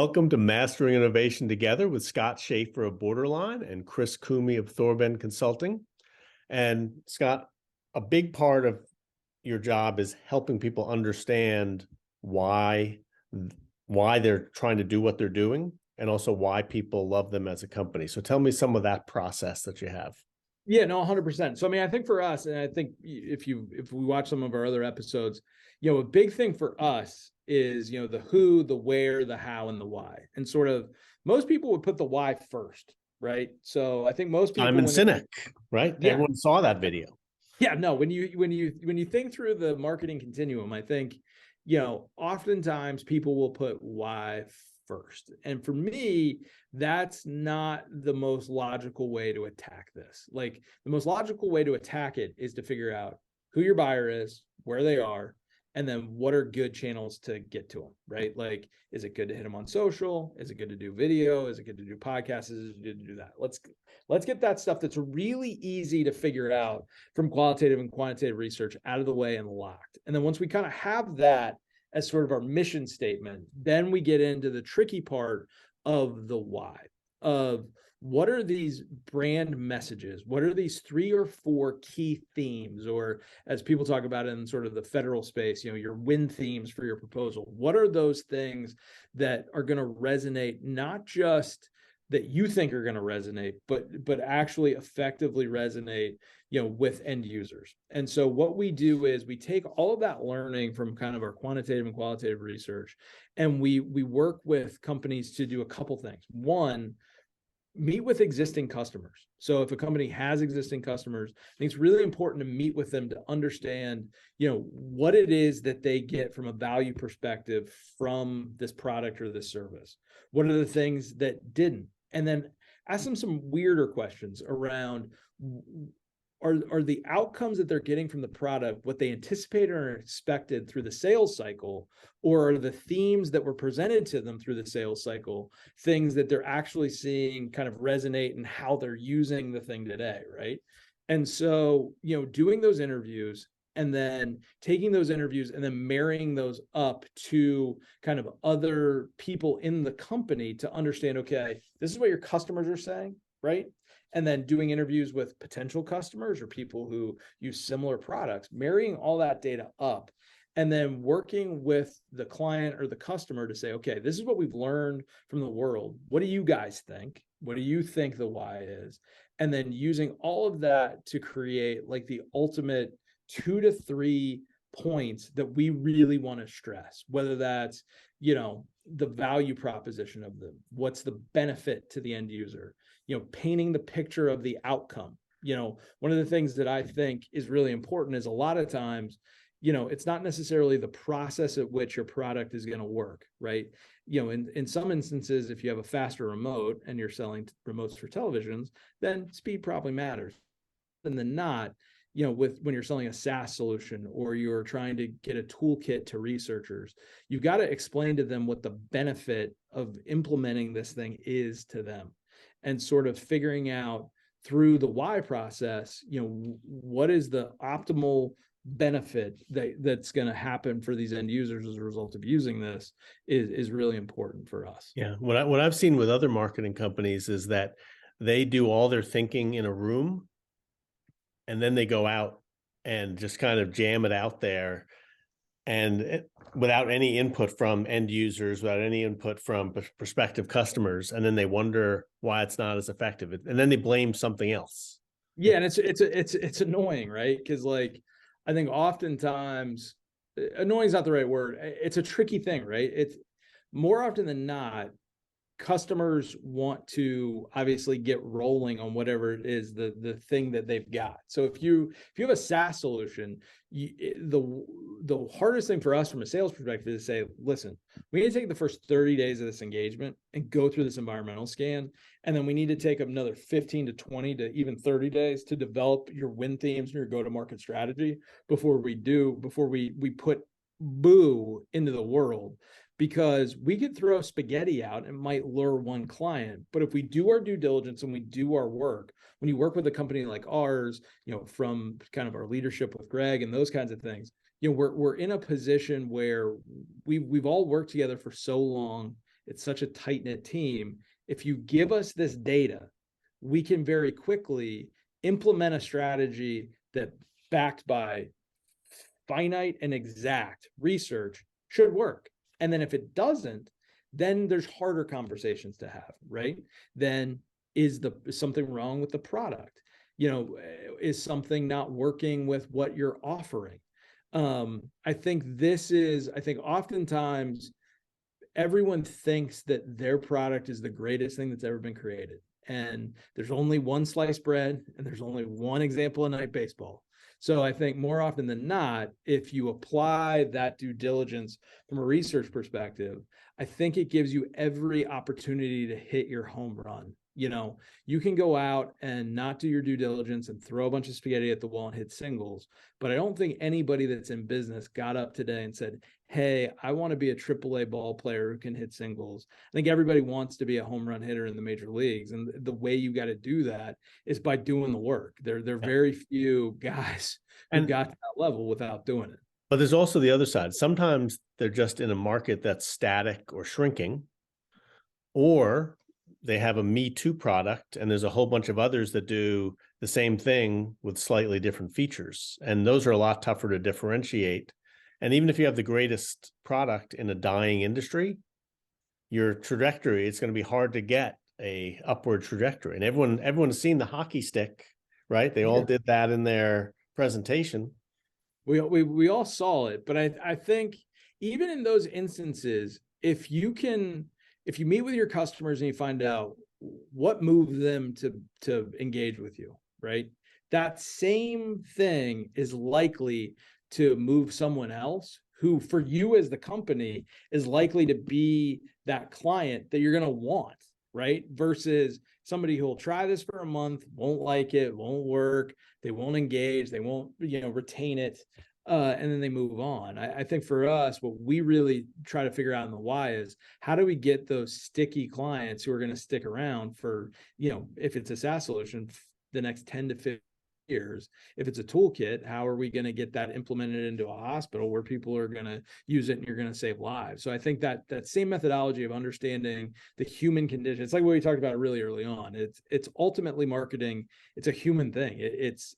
Welcome to Mastering Innovation Together with Scott Schafer of Borderline and Chris Koomey of Thorben Consulting. And Scott, a big part of your job is helping people understand why they're trying to do what they're doing and also why people love them as a company. So tell me some of that process that you have. Yeah, no, 100%. So, I mean, I think for us, and I think if we watch some of our other episodes, a big thing for us is, the who, the where, the how, and the why. And sort of most people would put the why first, right? So I think most people— Simon Sinek, right? Yeah. Everyone saw that video. Yeah, no, when you think through the marketing continuum, I think, oftentimes people will put why first. And for me, that's not the most logical way to attack this. Like, the most logical way to attack it is to figure out who your buyer is, where they are, and then what are good channels to get to them, right? Like, is it good to hit them on social? Is it good to do video? Is it good to do podcasts? Is it good to do that? Let's get that stuff that's really easy to figure out from qualitative and quantitative research out of the way and locked. And then once we kind of have that as sort of our mission statement, then we get into the tricky part of the why, of what are these brand messages? What are these 3 or 4 key themes, or as people talk about in sort of the federal space, your win themes for your proposal? What are those things that are going to resonate, not just that you think are going to resonate, but actually effectively resonate, with end users? And so what we do is we take all of that learning from kind of our quantitative and qualitative research, and we work with companies to do a couple things. One, meet with existing customers. So if a company has existing customers, I think it's really important to meet with them to understand, what it is that they get from a value perspective from this product or this service. What are the things that didn't? And then ask them some weirder questions around, are the outcomes that they're getting from the product what they anticipated or expected through the sales cycle, or are the themes that were presented to them through the sales cycle things that they're actually seeing kind of resonate in how they're using the thing today, right? And so, doing those interviews and then taking those interviews and then marrying those up to kind of other people in the company to understand, okay, this is what your customers are saying, right? And then doing interviews with potential customers or people who use similar products, marrying all that data up, and then working with the client or the customer to say, okay, this is what we've learned from the world. What do you guys think? What do you think the why is? And then using all of that to create like the ultimate 2 to 3 points that we really want to stress, whether that's, the value proposition of them, what's the benefit to the end user, painting the picture of the outcome. One of the things that I think is really important is a lot of times, it's not necessarily the process at which your product is going to work, right? In some instances, if you have a faster remote and you're selling remotes for televisions, then speed probably matters. And then not, when you're selling a SaaS solution or you're trying to get a toolkit to researchers, you've got to explain to them what the benefit of implementing this thing is to them, and sort of figuring out through the why process, what is the optimal benefit that's going to happen for these end users as a result of using this is really important for us. Yeah. What I've seen with other marketing companies is that they do all their thinking in a room, and then they go out and just kind of jam it out there, and without any input from end users, without any input from prospective customers. And then they wonder why it's not as effective. And then they blame something else. Yeah. And it's annoying, right? Because like, I think oftentimes annoying is not the right word. It's a tricky thing, right? It's more often than not, customers want to obviously get rolling on whatever it is, the thing that they've got. So if you have a SaaS solution, the hardest thing for us from a sales perspective is to say, listen, we need to take the first 30 days of this engagement and go through this environmental scan. And then we need to take another 15 to 20 to even 30 days to develop your win themes and your go-to-market strategy before we put boo into the world. Because we could throw spaghetti out and might lure one client. But if we do our due diligence and we do our work, when you work with a company like ours, from kind of our leadership with Greg and those kinds of things, we're in a position where we've all worked together for so long It's such a tight-knit team. If you give us this data, we can very quickly implement a strategy that, backed by finite and exact research, should work. And then if it doesn't, then there's harder conversations to have, right? Then is something wrong with the product? Is something not working with what you're offering? I think oftentimes everyone thinks that their product is the greatest thing that's ever been created. And there's only one sliced bread and there's only one example of night baseball. So I think more often than not, if you apply that due diligence from a research perspective, I think it gives you every opportunity to hit your home run. You can go out and not do your due diligence and throw a bunch of spaghetti at the wall and hit singles. But I don't think anybody that's in business got up today and said, hey, I want to be a AAA ball player who can hit singles. I think everybody wants to be a home run hitter in the major leagues. And the way you got to do that is by doing the work. There are very few guys who got to that level without doing it. But there's also the other side. Sometimes they're just in a market that's static or shrinking, or they have a Me Too product and there's a whole bunch of others that do the same thing with slightly different features. And those are a lot tougher to differentiate. And even if you have the greatest product in a dying industry, your trajectory, it's going to be hard to get a upward trajectory. And everyone's seen the hockey stick, right? They all did that in their presentation. We all saw it, but I think even in those instances, if you meet with your customers and you find out what moved them to engage with you, right? That same thing is likely to move someone else who, for you as the company, is likely to be that client that you're going to want, right? Versus somebody who will try this for a month, won't like it, won't work, they won't engage, they won't, retain it, and then they move on. I think for us, what we really try to figure out in the why is, how do we get those sticky clients who are going to stick around for, if it's a SaaS solution, the next 10 to 15 years. If it's a toolkit, how are we going to get that implemented into a hospital where people are going to use it and you're going to save lives? So I think that same methodology of understanding the human condition, it's like what we talked about really early on. It's ultimately marketing. It's a human thing. It's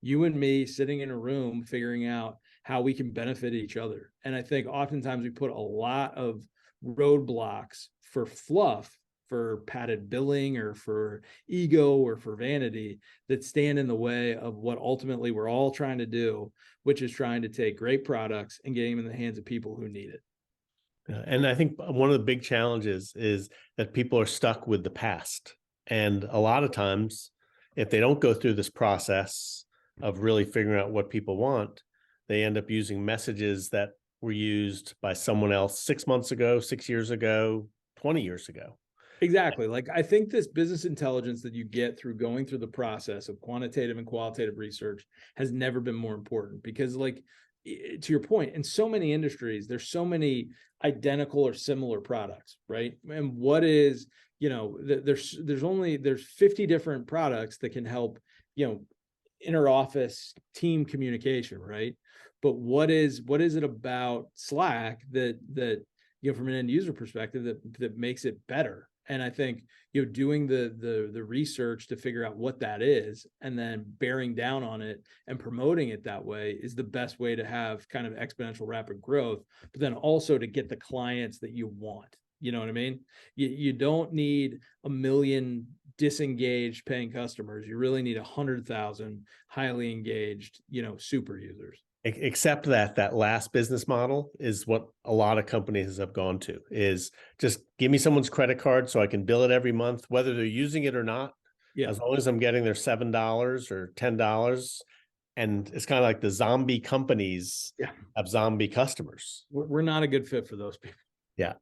you and me sitting in a room figuring out how we can benefit each other. And I think oftentimes we put a lot of roadblocks for fluff, for padded billing or for ego or for vanity, that stand in the way of what ultimately we're all trying to do, which is trying to take great products and getting them in the hands of people who need it. And I think one of the big challenges is that people are stuck with the past. And a lot of times, if they don't go through this process of really figuring out what people want, they end up using messages that were used by someone else 6 months ago, 6 years ago, 20 years ago. Exactly. Like, I think this business intelligence that you get through going through the process of quantitative and qualitative research has never been more important, because, like, to your point, in so many industries, there's so many identical or similar products, right? And what is, there's 50 different products that can help, inter-office team communication, right? But what is it about Slack that from an end user perspective that makes it better? And I think, doing the research to figure out what that is and then bearing down on it and promoting it that way is the best way to have kind of exponential rapid growth, but then also to get the clients that you want. You know what I mean? You don't need 1 million disengaged paying customers. You really need 100,000 highly engaged, super users. Except that last business model is what a lot of companies have gone to, is just give me someone's credit card so I can bill it every month, whether they're using it or not. Yeah. As long as I'm getting their $7 or $10. And it's kind of like the zombie companies have zombie customers. We're not a good fit for those people. Yeah.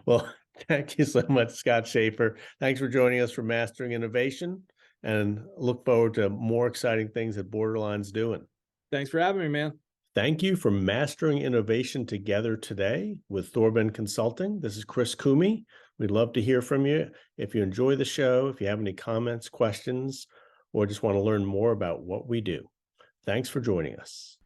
Well, thank you so much, Scott Schafer. Thanks for joining us for Mastering Innovation, and look forward to more exciting things that Borderline's doing. Thanks for having me, man. Thank you for mastering innovation together today with Thorben Consulting. This is Chris Koomey. We'd love to hear from you. If you enjoy the show, if you have any comments, questions, or just want to learn more about what we do. Thanks for joining us.